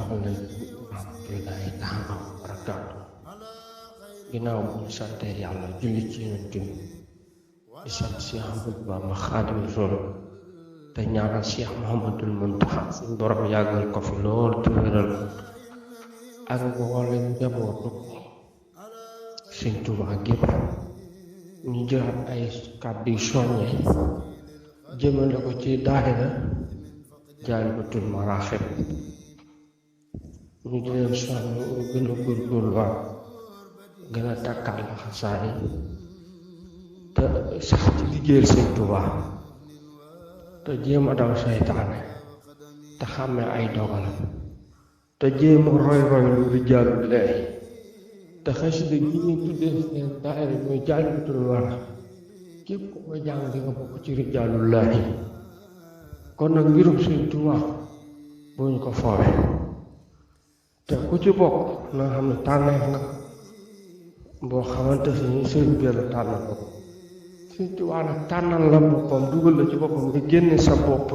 rahmatullahi taala wa barakaatu. Ginnaaw bu ñu santee yàlla julli ci Yonent bi di sant Cheikh Ahmadou Bamba Xaadimu Rasuul te ñaanal Cheikh Mouhamadoul Mountakha suñu borom yàggal ko fi lool te wéral ko ak mboolem njabootu Sëñ Tuubaa gépp. ñu jëlaat ay kàddu yu soññe jëmale ko ci daayira Jaalibatul Maraaxib. ñu di leen soññ ñu gën a góorgóorluwaat gën a takkaat laxasaay te sax ci liggéeyal Sëñ Tuubaa te jéem a daw seytaane te xàmme ay dogalam te jéem a roy lu rijaalullaahi te xasida gi ñu tuddee seen daayira mooy Jaalibatul Maraaxib képp ku ko jàng di nga bokk ci rijaalullaahi. kon nag mbirum Sëñ Tuubaa boo ñu ko foowe te ku ci bokk na nga xam ne tànneef nga boo xamante ni sëriñ bi la tànnal ko. Sëñ Tuubaa nag tànnal la boppam dugal la ci boppam nga génne sa bopp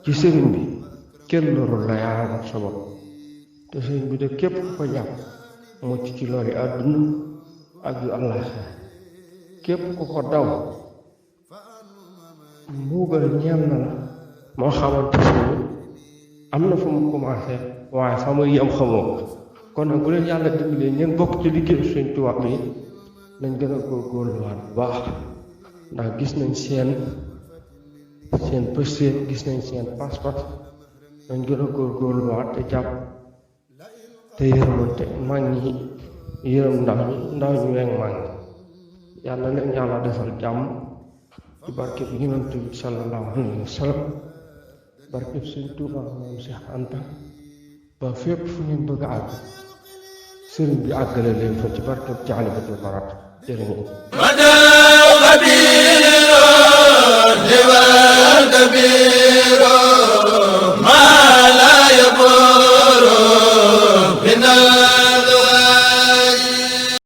ci sëriñ bi kenn lorul la yaa sa bopp te sëriñ bi de képp ku ko jàpp mucc ci lori àdduna ak yu àllaaxira. képp ku ko daw mbuugal ñeel na la moo xamante ni am na fu mu commencé waaye fa muy yem xamoo ko. kon nag bu leen yàlla dimbalee ngeen bokk ci liggéeyu Sëñ Tuubaa bi nañ gën a góorgóorluwaat bu baax ndax gis nañ seen pëstéef gis nañ seen pas-pas. nañ gën a góorgóorluwaat te jàpp te yërëmante mag ñi yërëm ndaw ñu weeg mag ñi. yàlla leen yàlla defal jàmm ci barkeb Yonent bi sallallahu alayhi wa sallam barkeb Sëñ Tuubaa moom Cheikh Anta ba fépp fu ngeen bëgg a àgg sëriñ bi àggale leen fa ci barkeb Jaalibatul Maraaxib. jërëjëf.